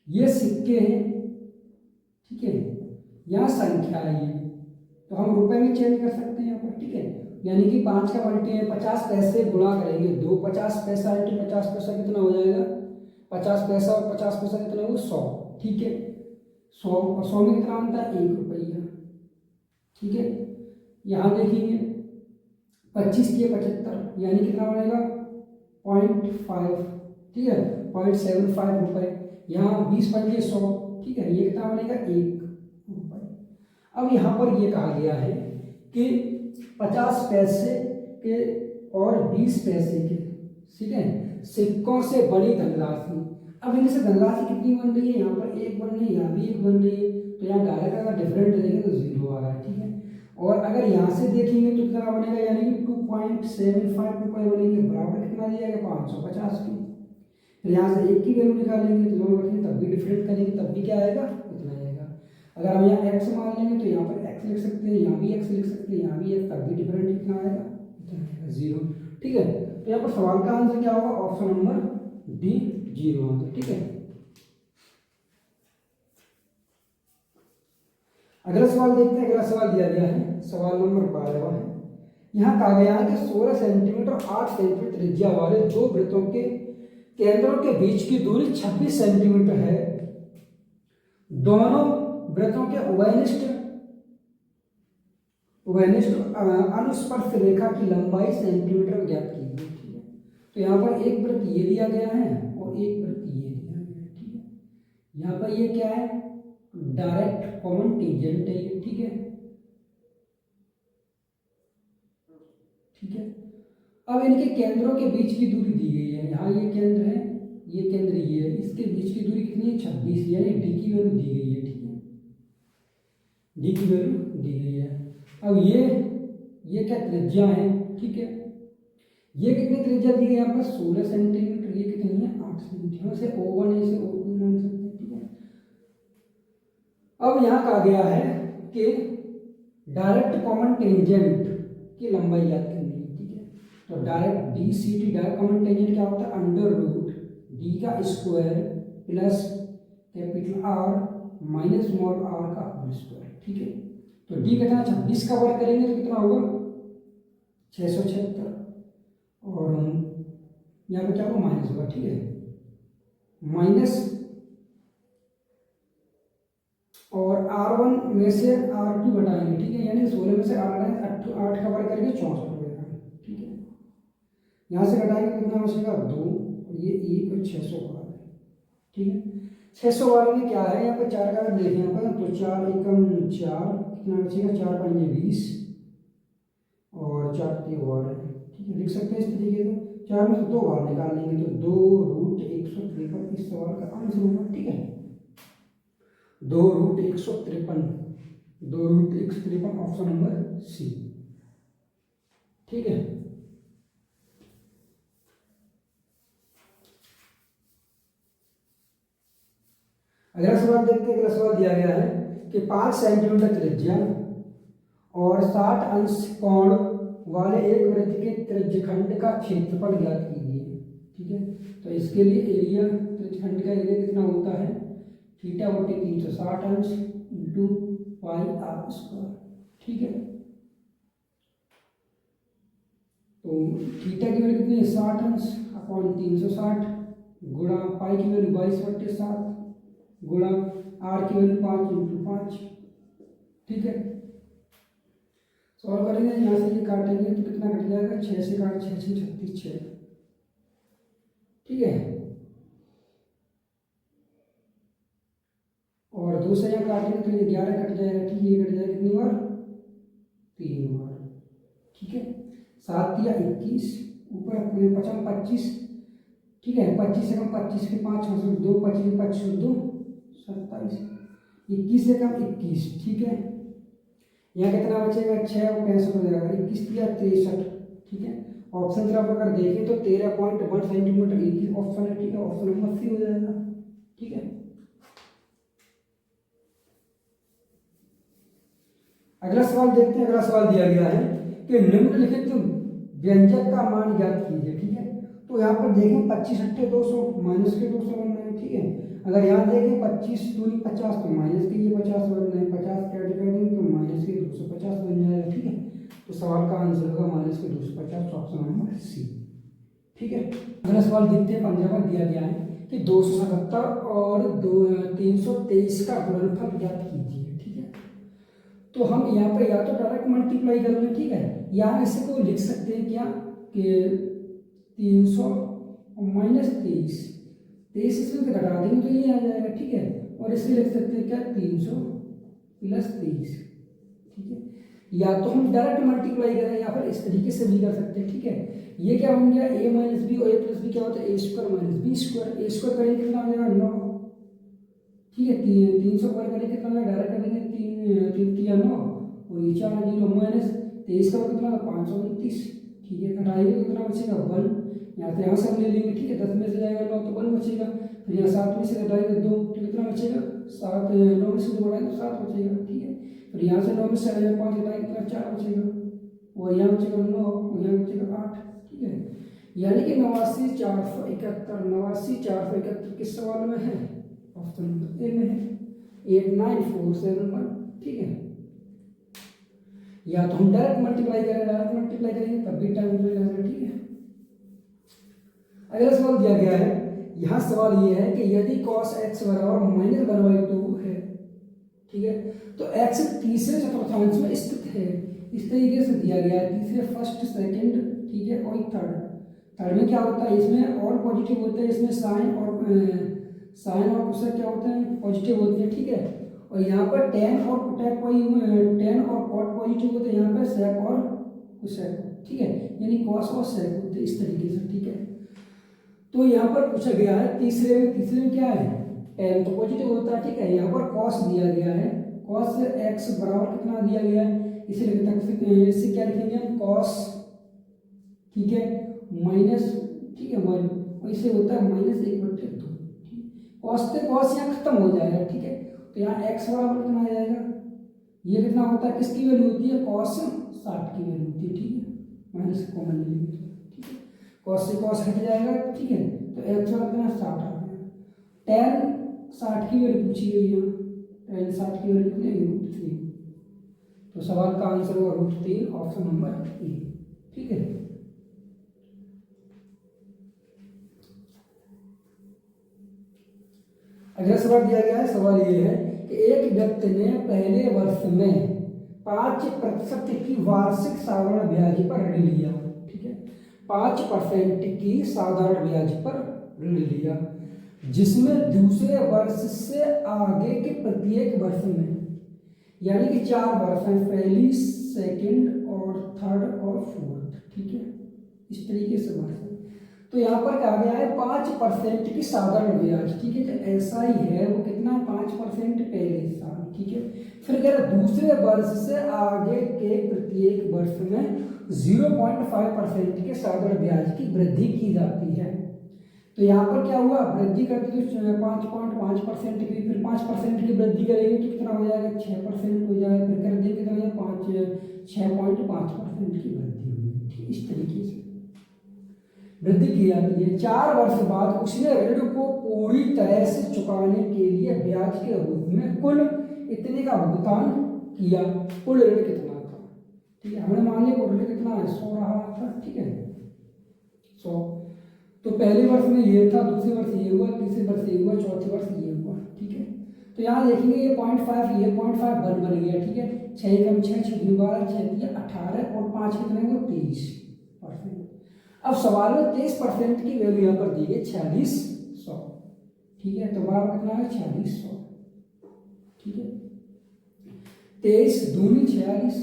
ये सिक्के हैं, ठीक है, यहाँ संख्या है ये, तो हम रुपए में चेंज कर सकते हैं यहाँ पर, ठीक है। यानी कि 5 का मल्टी है 50 पैसे गुणा करेंगे 2, 50 पैसा इंटू 50 पैसा कितना हो जाएगा 50 पैसा और 50 पैसा कितना होगा 100, ठीक है। 100 और 100 में कितना बनता है 1 रुपया, ठीक है। यहाँ देखेंगे 25 के 75 यानी कितना बनेगा 0.5, ठीक है, 0.75 रुपए। यहाँ 20 पंजे 100, ठीक है, ये कितना बनेगा 1 रुपये। अब यहाँ पर ये कहा गया है कि 50 पैसे के और 20 पैसे के, ठीक है, सिक्कों से बड़ी धनराशि। अब इनसे धनराशि कितनी बन रही है, यहाँ पर 1 बन रही है, यहाँ भी 1 बन रही है, तो यहाँ डायरेक्ट अगर डिफरेंट देखेंगे तो 0 आ रहा है, ठीक है। और अगर यहाँ से देखेंगे तो कितना बनेगा, यानी कि 2.75 रुपये बनेंगे, बराबर कितना दिया जाएगा 550 की। फिर यहाँ से 1 की वैल्यू निकालेंगे तो दोनों रखेंगे तब भी डिफरेंट करेंगे तब भी क्या आएगा इतना आएगा। अगर हम यहाँ x मान लेंगे तो यहाँ पर x लिख सकते हैं, यहाँ भी x लिख सकते हैं, यहाँ भी x, तब भी डिफरेंट कितना आएगा इतना आएगा 0, ठीक है। तो यहाँ पर सवाल का आंसर क्या होगा, ऑप्शन नंबर डी 0 आंसर, ठीक है। अगला सवाल देखते हैं। अगला सवाल दिया गया है सवाल नंबर 12 है। यहाँ कहा गया है कि 16 सेंटीमीटर और 8 सेंटीमीटर त्रिज्या वाले दो वृत्तों के केंद्रों के बीच की दूरी 26 सेंटीमीटर है। दोनों वृत्तों के उभयनिष्ठ अनुस्पर्श रेखा की लंबाई सेंटीमीटर में ज्ञात की गई, ठीक है। तो यहाँ पर एक वृत्त ये दिया गया है और एक वृत्त ये दिया गया है, ठीक है। यहाँ पर ये क्या है डायरेक्ट कॉमन टेंजेंट है, ठीक है, ठीक है। अब इनके केंद्रों के बीच की दूरी दी गई है, यहाँ ये केंद्र है, ये केंद्र ये है, इसके बीच की दूरी कितनी है 26, यानी डी की वैल्यू दी गई है, ठीक है, डी की वैल्यू दी गई है। अब ये क्या त्रिज्या है, ठीक है, ये कितनी त्रिज्या दी गई यहाँ पर 16 सेंटीमीटर, ये कितनी है 8 सेंटीमीटर, से O1 है, इसे O2 मान सकते हैं, ठीक है। अब यहाँ कहा गया है कि डायरेक्ट कॉमन टेंजेंट की लंबाई याद करनी है, ठीक है। तो direct D C T direct common tangent क्या होता है अंडर रूट डी का square plus capital R minus small R का होल स्क्वायर, ठीक है। तो डी कितना 26 का वर्ग करेंगे तो कितना होगा 676 और यहाँ पे क्या होगा माइनस होगा, ठीक है, माइनस और R1 में से R2 घटाएंगे, ठीक है, यानी 16 में से 8 का वर्ग करके 64 हो जाएगा, ठीक है। यहाँ से घटाएंगे कितना बचेगा 2 और ये 1 और 600 का है, ठीक है। 600 वाले में क्या है यहाँ पर 4 का देखें यहाँ पर तो 4 एकम 4 कितना बचेगा 4 पंजे 20 और और 4 3 बार है, ठीक है, लिख सकते हैं इस तरीके से। 4 में से 2 बार निकाल लेंगे तो 2√153 इस सवाल का आंसर होगा, ठीक है। 2√153, 2√153 ऑप्शन नंबर सी, ठीक है। अगला सवाल देखते हैं। अगला सवाल दिया गया है कि 5 सेंटीमीटर त्रिज्या और 60 अंश कोण वाले एक वृत्त के त्रिज्यखंड का क्षेत्रफल ज्ञात कीजिए, ठीक है। तो इसके लिए एरिया, त्रिज्यखंड का एरिया कितना होता है, थीटा बटे 360 अंश इंटू पाई आर स्क्वायर, ठीक है। तो थीटा की वैल्यू कितनी है, 60 अंश अपॉन 360 गुणा पाई की वैल्यू 22/7 गुणा आर की वैल्यू 5 इंटू 5, ठीक है। सॉल्व करेंगे, यहाँ से ये काटेंगे तो कितना कट जाएगा, 6 से काट 6 6 36 6, ठीक है। और 2 से यहाँ काटेंगे तो ये 11 कट जाएगा, ठीक है। ये कट जाएगा कितनी बार, 3 बार, ठीक है। 7 या 21 ऊपर 5 25, ठीक है। 25 से कम 25 के 5 2 25 25 2 27, 21 से कम 21, ठीक है। यहाँ कितना बचेगा, 6 और 65 हो जाएगा, 21 या 63, ठीक है। ऑप्शन तरफ अगर देखें तो 13.1 सेंटीमीटर एक ही ऑप्शन है, ठीक है। ऑप्शन नंबर सी हो जाएगा, ठीक है। अगला सवाल देखते हैं। अगला सवाल दिया गया है कि निम्नलिखित व्यंजक का मान ज्ञात कीजिए, ठीक है। तो यहाँ पर देखें 25 × 200 माइनस के 200 बनना है, ठीक है। अगर यहाँ देखें 25 दूनी 50 तो माइनस के ये 50 बनना है, 50 कैड कर देंगे तो माइनस के 250 बन जाएगा, ठीक है। तो सवाल का आंसर होगा माइनस के 250, ऑप्शन नंबर सी, ठीक है। अगला सवाल देखते हैं। 15 पर दिया गया है कि 277 और 323 का गुणनफल ज्ञात कीजिए, ठीक है। तो हम यहाँ पर या तो डायरेक्ट मल्टीप्लाई कर लें, ठीक है, या इसे को लिख सकते हैं क्या कि 300 माइनस 23 इसमें से घटा देंगे तो ये आ जाएगा, ठीक है। और इसे लिख सकते हैं क्या, 300 प्लस 23, ठीक है। या तो हम डायरेक्ट मल्टीप्लाई करें या फिर इस तरीके से भी कर सकते हैं, ठीक है। ये क्या बन गया, a माइनस बी और a प्लस बी क्या होता है, a² minus B square. a² करेंगे कितना हो जाएगा 9, ठीक है। 300 पर करेंगे कितना होगा, डायरेक्ट करेंगे 3 3 9 और ये 4 0 माइनस 23 का कितना 529, ठीक है। घटाएंगे तो कितना बचेगा 1, यहाँ से यहाँ से हम ले लेंगे, ठीक है। 10 में से जाएगा 9 तो 1 बचेगा, फिर यहाँ 7 में से घटाएंगे 2 तो कितना बचेगा 7, 9 में से 2 बढ़ाएंगे तो 7 बचेगा, ठीक है। फिर यहाँ से 9 में से 5 घटाएंगे कितना 4 बचेगा, और यहाँ बचेगा 9 और यहाँ बचेगा 8, ठीक है। यानी कि 89,471 किस सवाल में है, ऑप्शन नंबर ए में है, 89471, ठीक है। या तो हम डायरेक्ट मल्टीप्लाई करेंगे तब भी टाइम लगेगा, ठीक है। अगला सवाल दिया गया है। यहाँ सवाल ये है कि यदि cos x बराबर -1/2 है, ठीक है, तो x तीसरे चतुर्थांश में स्थित है, इस तरीके से दिया गया है। तीसरे, फर्स्ट, सेकंड, ठीक है, और थर्ड में क्या होता है, इसमें और पॉजिटिव होता है, इसमें साइन और कोसेक क्या होते हैं, पॉजिटिव होते हैं, ठीक है। और यहाँ पर टेन और कॉट पॉजिटिव होते हैं, यहाँ पर सेक और कोसेक, ठीक है, यानी कॉस और सेक होते हैं, इस तरीके से, ठीक है। तो यहाँ पर पूछा गया है तीसरे में क्या है, टेन तो पॉजिटिव होता है, ठीक है। यहाँ पर कॉस दिया गया है, कॉस एक्स बराबर कितना दिया गया है, इससे क्या लिखेंगे हम, कॉस, ठीक है, माइनस, ठीक है, 1, और इसे होता है -1/2, कॉस से कॉस यहाँ खत्म हो जाएगा, ठीक है। तो यहाँ x बराबर कितना आ जाएगा, ये कितना होता है, किसकी वैल्यू होती है, cos 60 की वैल्यू होती है, ठीक है। माइनस कॉमन ले लेंगे, ठीक है। cos से cos हट जाएगा, ठीक है। तो x बराबर कितना 60 आ गया। tan 60 की वैल्यू पूछी गई है, tan 60 की वैल्यू कितनी है, √3। तो सवाल का आंसर होगा √3, ऑप्शन नंबर ए, ठीक है। अगला सवाल दिया गया है। सवाल ये है कि एक व्यक्ति ने पहले वर्ष में 5% की वार्षिक साधारण ब्याज पर ऋण लिया, ठीक है, 5% की साधारण ब्याज पर ऋण लिया, जिसमें दूसरे वर्ष से आगे के प्रत्येक वर्ष में, यानी कि 4 वर्ष हैं, पहली, सेकंड और थर्ड और फोर्थ, ठीक है, इस तरीके से बढ़ सकते। तो यहाँ पर क्या गया है 5% की साधारण ब्याज, ठीक है, जो ऐसा ही है वो कितना 5% पहले साल, ठीक है। फिर कह रहे दूसरे वर्ष से आगे के प्रत्येक वर्ष में 0.5% के साधारण ब्याज की वृद्धि की जाती है। तो यहाँ पर क्या हुआ, वृद्धि करते तो 5.5% की, फिर 5% की वृद्धि करेंगे तो कितना हो जाएगा 6% हो जाएगा, फिर कर देंगे कितना 6.5% की वृद्धि हुई, इस तरीके से वृद्धि की जाती है। 4 वर्ष बाद उसने ऋण को पूरी तरह से चुकाने के लिए ब्याज के रूप में कुल इतने का भुगतान किया। कुल ऋण कितना था, ठीक है, हमने मान लिया कुल ऋण कितना है 100 रहा था, ठीक है 100। तो पहले वर्ष में ये था, दूसरे वर्ष ये हुआ, तीसरे वर्ष ये हुआ, चौथे वर्ष ये हुआ, ठीक है। तो यहाँ देखेंगे ये 0.5 ये 0.5 बन गया, ठीक है, 6 कम 6 6 12 6 18 और 5 कितने हुए 30%। अब सवाल में 23% की वैल्यू यहाँ पर दी गई 4600, ठीक है, तो बार कितना है 4600, ठीक है, 23 दूनी 46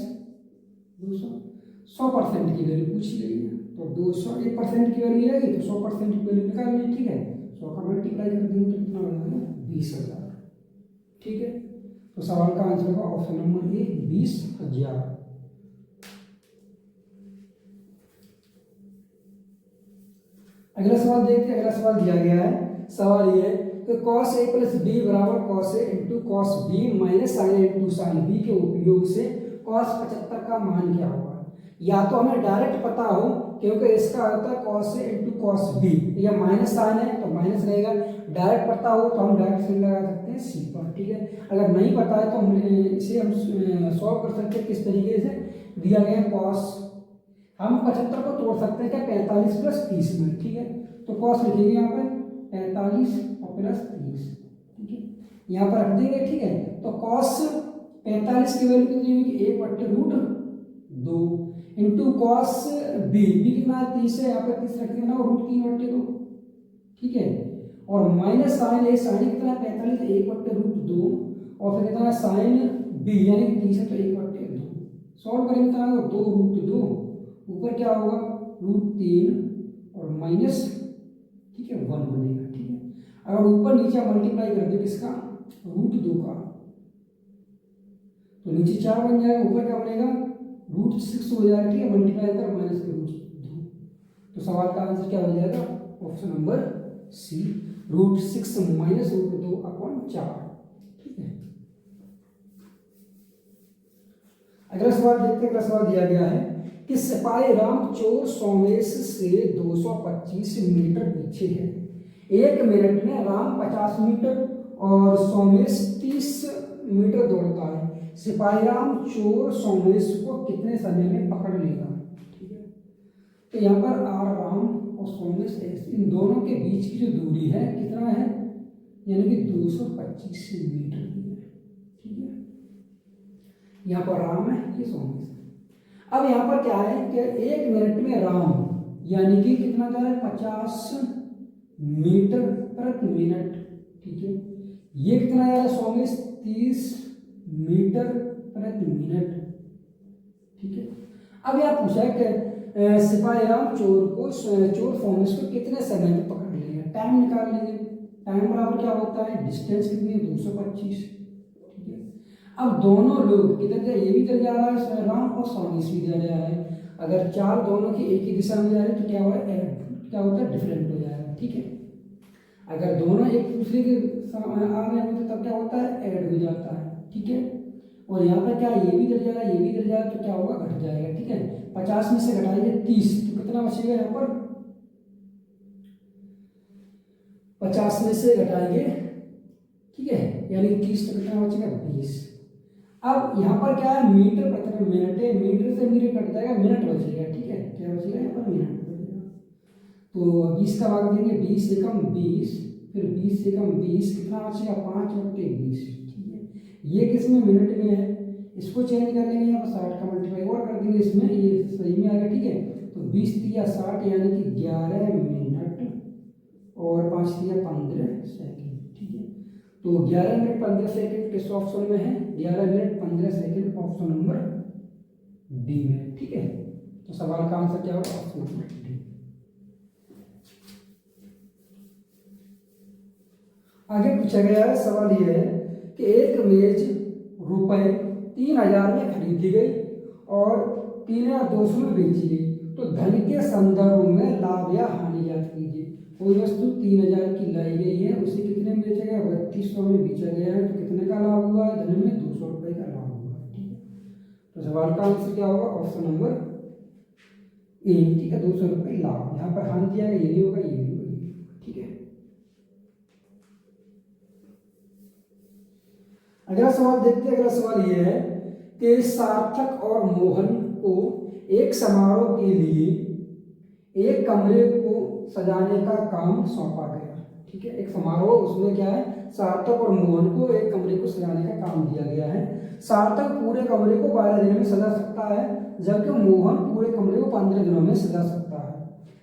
200, 100% की वैल्यू पूछी गई है, तो 201% की वैल्यू आएगी तो 100% की वैल्यू निकालनी, ठीक है, 100 का मल्टीप्लाई कर देंगे तो कितना हो जाएगा 20,000, ठीक है। तो सवाल का आंसर होगा ऑप्शन नंबर ए 20,000। अगला सवाल देखते हैं। अगला सवाल दिया गया है, सवाल ये है कि cos a प्लस बी बराबर cos a into cos B minus sine a into sine B के उपयोग से cos 75 का मान क्या होगा। या तो हमें डायरेक्ट पता हो, क्योंकि इसका होता है cos a into cos B, या माइनस साइन है तो माइनस रहेगा। डायरेक्ट पता हो तो हम डायरेक्ट साइन लगा सकते हैं सी पर, ठीक है। अगर नहीं पता है तो हम इसे हम सॉल्व कर सकते हैं किस तरीके से, दिया गया cos, हम 75 को तोड़ सकते हैं क्या 45 प्लस 30 में, ठीक है। तो कॉस लिखेंगे यहाँ पे 45 और प्लस 30, ठीक है, यहाँ पर रख देंगे, ठीक है। तो कॉस 45 की वैल्यू कितनी होगी 1/√2 इंटू कॉस बी कितना 30 है, यहाँ पर 30 रख देना √3/2, ठीक है। और माइनस साइन ए, साइन कितना 45 1/√2 और फिर कितना साइन बी यानी कि 30 है तो 1/2, सॉल्व करेंगे कितना 2√2, ऊपर क्या होगा √3 और माइनस, ठीक है 1 बनेगा, ठीक है। अगर ऊपर नीचे मल्टीप्लाई कर दो किसका √2 का, तो नीचे 4 बन जाएगा, ऊपर क्या बनेगा √6 हो जाएगा, ठीक है, मल्टीप्लाई कर माइनस के √2। तो सवाल का आंसर क्या हो जाएगा ऑप्शन नंबर सी √6 माइनस √2/4, ठीक है। अगला सवाल देखते हैं। अगला सवाल दिया गया है कि सिपाही राम चोर सोमेश से 225 मीटर पीछे है। 1 मिनट में राम 50 मीटर और सोमेश 30 मीटर दौड़ता है। सिपाही राम चोर सोमेश को कितने समय में पकड़ लेगा, ठीक है। तो यहाँ पर आर राम और सोमेश इन दोनों के बीच की जो दूरी है कितना है, यानी कि 225 मीटर की है, ठीक है। यहाँ पर राम है, ये सोमेश। अब यहाँ पर क्या है कि 1 मिनट में राम यानी कि कितना जा रहा है 50 मीटर प्रति मिनट, ठीक है। ये कितना जा रहा है सोमेश 30 मीटर प्रति मिनट, ठीक है। अब यहाँ पूछा है कि सिपाही राम चोर सोमेश को कितने समय में पकड़ लेगा, टाइम निकाल लेंगे। टाइम बराबर क्या होता है डिस्टेंस कितनी है 225, अब दोनों लोग किधर जा, ये भी इधर जा रहा है राम और सोमेश भी इधर जा रहा है। अगर चार दोनों की एक ही दिशा में जा रहे हैं तो क्या होगा क्या होता है डिफरेंट हो जाएगा, ठीक है। अगर दोनों एक दूसरे के आ रहे हैं तो तब क्या होता है ऐड हो जाता है, ठीक है। और यहाँ पर क्या ये भी इधर जा रहा है ये भी इधर जा रहा है तो क्या होगा घट जाएगा, ठीक है। 50 में से घटाएंगे 30 तो कितना बचेगा, यहाँ पर 50 में से घटाएंगे, ठीक है, यानी 30 तो कितना बचेगा 20। अब यहाँ पर क्या है मीटर प्रति मिनट है, मीटर से मीटर कट जाएगा मिनट बचेगा, ठीक है, क्या बचेगा यहाँ पर मिनट बचेगा। तो 20 का भाग देंगे 20 से कम 20, फिर 20 से कम 20 कितना बचेगा 5/20, ठीक है। ये किस में मिनट में है, इसको चेंज कर लेंगे, यहाँ पर 60 का मल्टीप्लाई और कर देंगे इसमें, ये सही में आएगा, ठीक है। तो 20 या 60 यानी कि 11 मिनट और 5 या 15 सेकेंड, ठीक है। तो 11 मिनट 15 सेकेंड किस ऑप्शन में है, 11 minute 15 second option number D में, ठीक है। तो सवाल का आंसर क्या होगा? Option number D. आगे पूछा गया है सवाल यह है कि एक मेज रुपए 3,000 में खरीदी गई और 3,200 में बेची गई, तो धन के संदर्भ में लाभ या हानि ज्ञात कीजिए। कोई वस्तु 3,000 की लाई गई है, उसे कितने में बेचा गया? 3,200 में बेचा गया है, तो कितने का लाभ हुआ है? धन में 200 रुपए का लाभ हुआ है। ठीक है, तो सवाल का आंसर क्या होगा? Option number A. ठीक है, 200 रुपए लाभ। यहाँ पर हानि दिया है, ये नहीं होगा, ये नहीं होगा। ठीक है, अगला सवाल देखते हैं। अगला सवाल यह है कि सार्थक और मोहन को एक समारोह के लिए एक कमरे को सजाने का काम सौंपा गया। ठीक है, एक समारोह, उसमें क्या है? सार्थक और मोहन को एक कमरे को सजाने का काम दिया गया है। सार्थक पूरे कमरे को 12 दिनों में सजा सकता है, जबकि मोहन पूरे कमरे को 15 दिनों में सजा सकता है।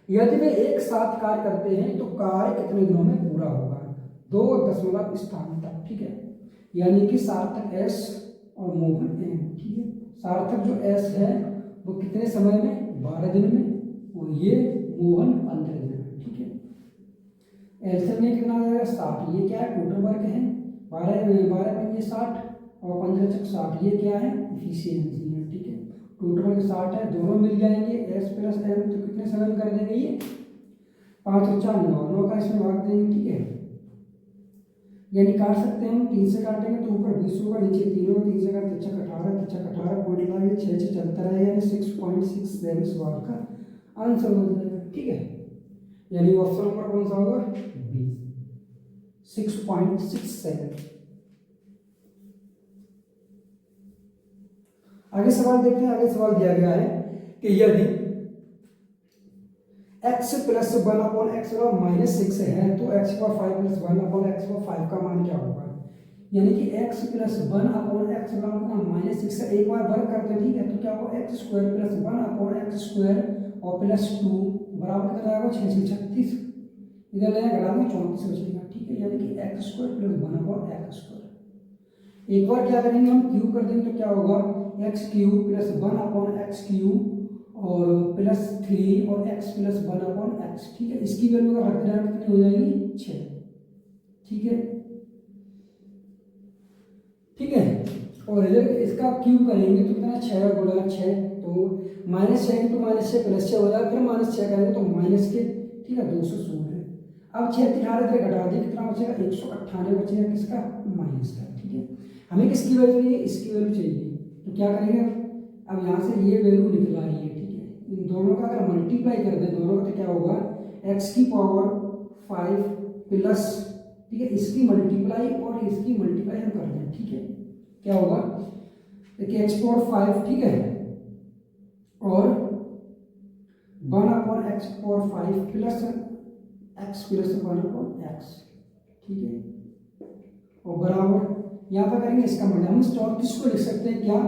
यदि वे एक साथ कार्य करते हैं तो कार्य कितने दिनों में पूरा होगा? 2 स्थान तक। ठीक है, यानी कि सार्थक एस और मोहन एम। ठीक है, सार्थक जो एस है वो कितने समय में? 12 दिन में, और ये मोहन 15 दिन में। ठीक है, एल्सियम में कितना हो जाएगा? 60। ये क्या है? टोटल वर्क है, 12 पंजे 60 और 15 चक 60। ये क्या है? इफिशियंसी है। ठीक है, टोटल वर्क 60 है, दोनों मिल जाएंगे एस प्लस एम, तो कितने समय में कर देंगे? ये 5 और 4 9 का इसमें भाग देंगे। ठीक है, यानी काट सकते हैं हम, 3 से काटेंगे तो ऊपर 20 होगा, नीचे 3 होगा, 3 से काट 18 पॉइंट लाएंगे, 6 से चलता रहेगा, यानी 6.67 सवाल का आंसर हो जाएगा। ठीक है, यानी ऑप्शन नंबर कौन सा होगा? बी, 6.67। आगे सवाल देखते हैं। आगे सवाल दिया गया है कि यदि x प्लस 1/x/-6 है तो x/5 + 1/x/5 का मान क्या होगा? यानी कि x प्लस 1/x/-6 का एक बार वर्ग करते हैं। ठीक है, तो क्या होगा? x² + 1/x² और +2 बराबर कितना आएगा? 6 से 36। इधर ले घटा देंगे, 34 बचेगा। ठीक है, यानी कि x² + 1/x²। एक बार क्या करेंगे हम? क्यूब कर देंगे, तो क्या होगा? x³ + 1/x³ और +3 और x + 1/x। ठीक है, इसकी वैल्यू अगर रख देना कितनी हो जाएगी? 6। ठीक है, ठीक है, और इसका क्यूब करेंगे तो कितना? 6 गुणा 6, तो -6 × -6 +6 हो जाएगा, फिर -6 करेंगे तो माइनस के। ठीक है, 216। अब 6 18 से घटा दिए, कितना बचेगा? 198 बचेगा, किसका? माइनस का। ठीक है, हमें किसकी वैल्यू चाहिए? इसकी वैल्यू चाहिए, तो क्या करेंगे? अब यहाँ से ये वैल्यू निकल आई है। ठीक है, इन दोनों का अगर मल्टीप्लाई कर दें दोनों का, तो क्या होगा? x⁵ प्लस, ठीक है, इसकी मल्टीप्लाई और इसकी मल्टीप्लाई हम कर दें। ठीक है, क्या होगा? देखिए x⁵, ठीक है, और 1/x⁵ प्लस x + 1/x। ठीक है, और बराबर यहाँ पर करेंगे इसका मतलब हम 34 को लिख सकते हैं क्या?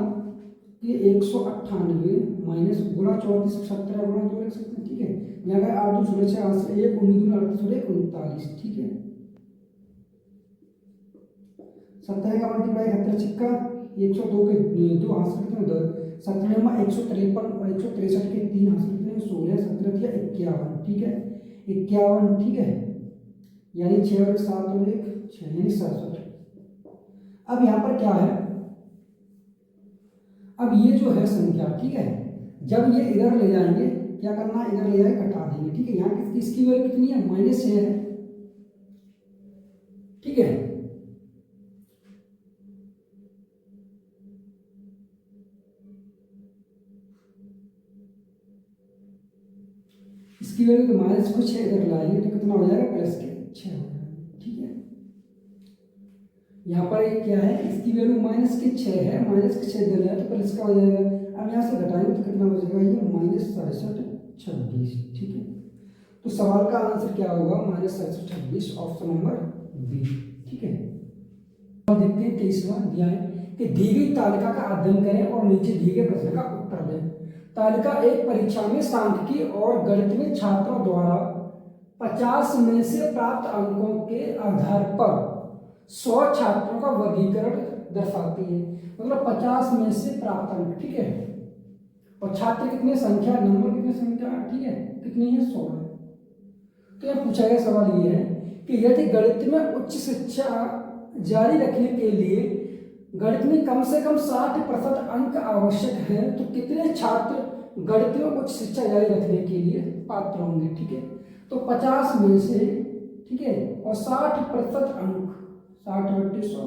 कि 198 माइनस गुणा 34 17 गुणा 2 लिख सकते हैं। ठीक है, यहाँ का 8 2 16 6 1 19 2 38 39। ठीक है, 17 का मल्टीप्लाई 17 छिक्का 102 के 2 हासिल कितने? 17 में 153 और 163 के 3 हासिल कितने? 16 17 या 51। ठीक है, 51। ठीक है, यानी 6 और 7 और 1 6, यानी 67। अब यहाँ पर क्या है? अब ये जो है संख्या, ठीक है, जब ये इधर ले जाएंगे, क्या करना? इधर ले जाके घटा देंगे। ठीक है, यहाँ इसकी वैल्यू कितनी है? -6 है। ठीक है, इसकी वैल्यू तो माइनस को 6 इधर लाएंगे तो कितना हो जाएगा? +6 हो जाएगा। ठीक है, यहाँ पर ये क्या है? इसकी वैल्यू -6 है, -6 इधर लाए तो प्लस का हो जाएगा। अब यहाँ से घटाएंगे तो कितना बचेगा? ये -67 26। ठीक है, तो सवाल का आंसर क्या होगा? -67 26, ऑप्शन नंबर बी। ठीक है, और देखते हैं 23वां दिया है कि दी गई तालिका का अध्ययन करें और नीचे दिए गए प्रश्न का उत्तर दें। तालिका एक परीक्षा में सांख्यिकी और गणित में छात्रों द्वारा 50 में से प्राप्त अंकों के आधार पर 100 छात्रों का वर्गीकरण दर्शाती है। मतलब 50 में से प्राप्त अंक। ठीक है, और छात्र कितने संख्या, नंबर कितने संख्या, ठीक है, कितनी है 16। तो यहाँ पूछा गया सवाल ये है कि यदि गणित में उच्च शिक्षा जारी रखने के लिए गणित में कम से कम 60% अंक आवश्यक है तो कितने छात्र गणित में उच्च शिक्षा जारी रखने के लिए पात्र होंगे, ठीक है। तो 50 में से, ठीक है, और 60% अंक, 60/100,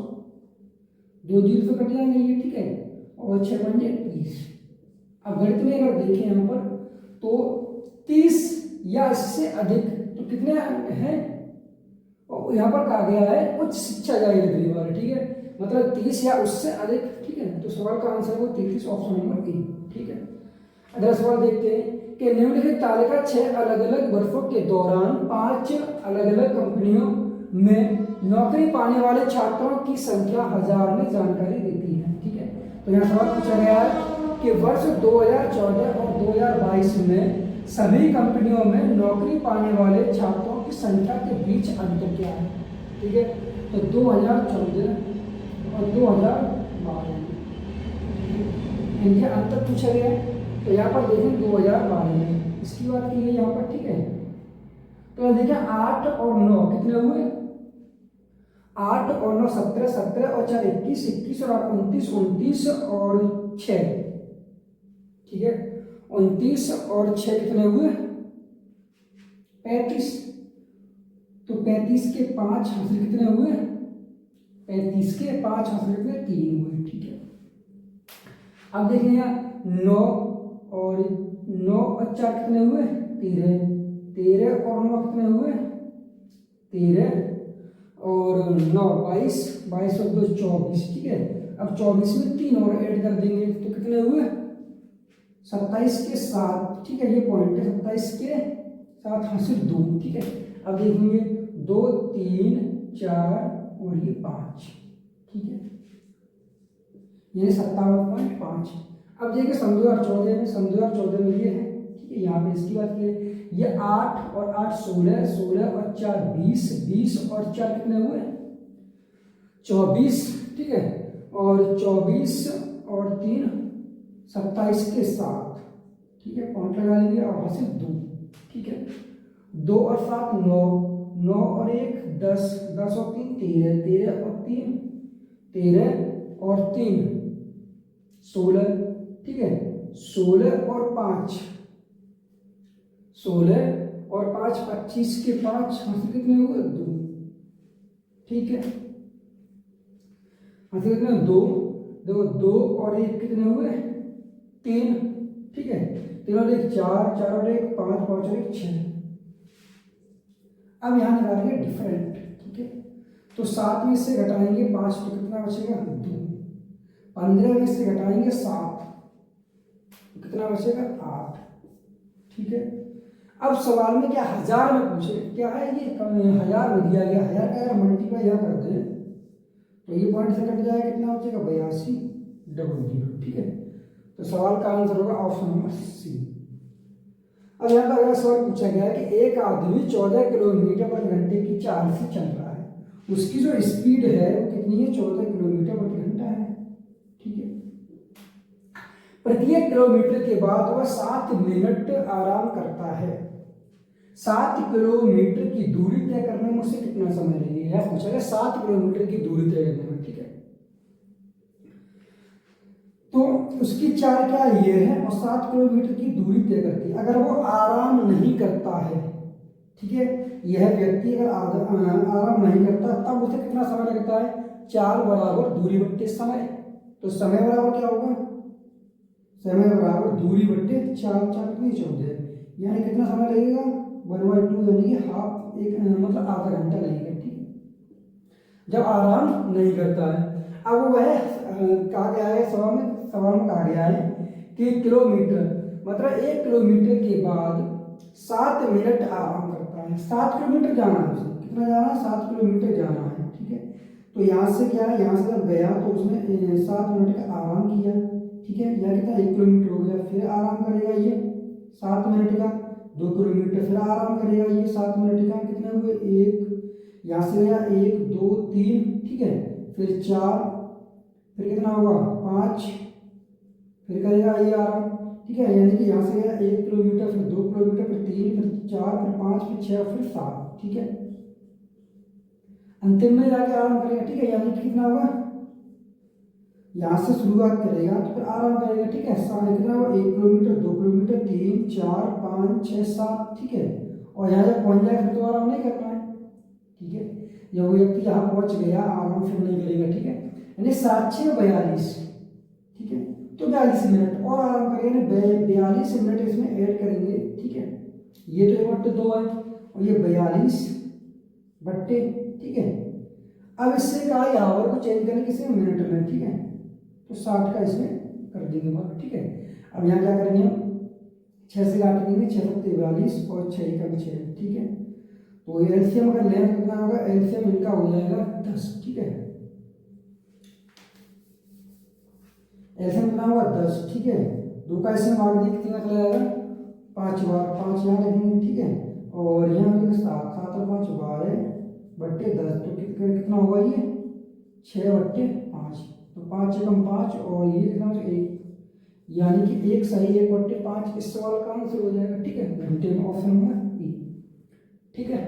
2 जीरो तो कट जाएंगे ये, ठीक है, और 6 बन जाए 30। अब गणित में अगर देखें यहाँ पर तो 30 या इससे अधिक तो कितने हैं, और यहाँ पर कहा गया है उच्च शिक्षा जारी रखने वाले, ठीक है, मतलब 30 या उससे अधिक, ठीक है। तो सवाल का आंसर वो 33, ऑप्शन नंबर ए, ठीक है। अगला सवाल देखते हैं कि निम्नलिखित तालिका 6 अलग अलग वर्षों के दौरान 5 अलग अलग कंपनियों में नौकरी पाने वाले छात्रों की संख्या 1000 में जानकारी देती है, ठीक है। तो यहाँ सवाल पूछा गया है कि वर्ष 2014 और 2022 में सभी कंपनियों में नौकरी पाने वाले छात्रों की संख्या के बीच अंतर क्या है, ठीक है। तो 2014 और 2012 इनके अंतर पूछा गया है। तो यहाँ पर देखें 2012 में इसकी बात की है यहाँ पर, ठीक है। तो देखें 8 और 9 कितने हुए, 8 और 9 17, 17 और 4 21, 21 और 8 29, 29 और 6, ठीक है, 29 और 6 कितने हुए 35। तो 35 के 5 हासिल कितने हुए, 35 के 5 हासिल कितने 3 हुए, ठीक है। अब देखिए यहाँ 9 और 4 कितने हुए 13, 13 और 9 कितने हुए 13 और 9 22, 22 और 2 24, ठीक है। अब 24 में 3 और ऐड कर देंगे तो कितने हुए 27 के 7, ठीक है, ये पॉइंट है, 27 के 7 हासिल 2, ठीक है। अब देखेंगे 2 3 4 और ये 5, ठीक है, ये 57.5। अब देखिए सन 2014 में, सन 2014 में ये है, ठीक है, यहाँ पे इसकी बात की ये 8 और 8 16, 16 और 4 20, 20 और 4 कितने हुए 24, ठीक है, और 24 और 3 27 के 7, ठीक है, पॉइंट लगा लेंगे और हासिल 2, ठीक है। 2 और 7 9, 9 और 1 10, 10 और 3 13, 13 और 3 13 और 3 16, ठीक है, 16 और 5 16 और 5 25 के 5 हासिल कितने हुए 2, ठीक है, हासिल कितने 2, देखो 2 और 1 कितने हुए 3, ठीक है, 3 और 1 4, 4 और 1 5, 5 और 1 6। अब यहाँ निकालेंगे डिफरेंट, ठीक है। तो 7 में से घटाएंगे 5 तो कितना बचेगा 2, 15 में से घटाएंगे 7 तो कितना बचेगा 8, ठीक है। अब सवाल में क्या 1000 में पूछे, क्या है ये 1000 में दिया गया, 1000 का अगर मल्टीप्लाई यहाँ कर दें तो ये पॉइंट से कट जाएगा, कितना बचेगा 8200, ठीक है। तो सवाल का आंसर होगा ऑप्शन नंबर सी। अब यहाँ पर अगला सवाल पूछा गया है कि एक आदमी 14 किलोमीटर प्रति घंटे की चाल से चल रहा है, उसकी जो स्पीड है वो कितनी है 14 किलोमीटर प्रति घंटा है, ठीक है। प्रत्येक किलोमीटर के बाद वह 7 मिनट आराम करता है, 7 किलोमीटर की दूरी तय करने में उसे कितना समय लगेगा, यह पूछा गया 7 किलोमीटर की दूरी तय करने में, ठीक है। तो उसकी चाल क्या ये है और 7 किलोमीटर की दूरी तय करती है। अगर वो आराम नहीं करता है, ठीक है, यह व्यक्ति अगर आराम नहीं करता तब उसे कितना समय लगता है, चाल बराबर दूरी बट्टे समय। तो समय बराबर क्या होगा, समय बराबर दूरी बट्टे चाल, चाल कितनी 14, यानी कितना समय लगेगा 1/2, यानी कि हाफ, एक मतलब आधा घंटा लगेगा, ठीक है, जब आराम नहीं करता है। अब वह कहा गया है सवाल में कहा गया है कि किलोमीटर मतलब 1 किलोमीटर के बाद 7 मिनट आराम करता है, 7 किलोमीटर जाना है उसे, कितना जाना है 7 किलोमीटर जाना है, ठीक है। तो यहाँ से क्या है, यहाँ से जब गया तो उसने 7 मिनट का आराम किया, ठीक है, यह कितना 1 किलोमीटर हो गया, फिर आराम करेगा ये 7 मिनट का, 2 किलोमीटर फिर आराम करेगा ये 7 मिनट का, कितने हुए 1, यहाँ से गया 1 2 3, ठीक है, फिर 4, फिर कितना होगा 5, फिर करेगा ये आराम, ठीक है, यानी कि यहाँ से गया 1 किलोमीटर, फिर 2 किलोमीटर, फिर 3, फिर 4, फिर 5, फिर 6, फिर 7। ठीक है, अंतिम में जाके आराम करेगा। ठीक है, यानी कि कितना होगा, यहाँ से शुरुआत करेगा तो फिर आराम करेगा। ठीक है, कितना होगा 1 किलोमीटर, 2 किलोमीटर, 3, 4, 5, 6, 7। ठीक है, और यहाँ जब पहुँच जाए फिर तो आराम नहीं करना है। ठीक है, जब वो व्यक्ति यहाँ पहुँच गया आराम फिर नहीं करेगा। ठीक है, यानी 7, 6, 42। ठीक है, तो 42 मिनट और आराम करेंगे, 42 मिनट इसमें ऐड करेंगे। ठीक है, ये तो 1/2 है और ये 42 बट्टे। ठीक है, अब इससे कहा आवर को चेंज करने किसी मिनट में। ठीक है, तो 60 का इसमें कर देंगे भाग। ठीक है, अब यहाँ क्या करेंगे हम 6 से काट देंगे, 6 सत्ते 42 और 6 का 6। ठीक है, तो एलसीएम अगर लें तो कितना होगा, एलसीएम इनका हो जाएगा 10। ठीक है, एलसीएम कितना होगा 10। ठीक है, 2 का एलसीएम भाग दिए कितना चला जाएगा 5 बार, 5 यहाँ रखेंगे। ठीक है, और यहाँ जो 7, 7 और 5 12 बट्टे 10, तो कितना होगा ये 6/5। तो 5 एकम 5 और ये कितना 1, यानी कि 1 सही 1/5 इस सवाल का आंसर हो जाएगा। ठीक है, घंटे में ऑप्शन नंबर ई। ठीक है।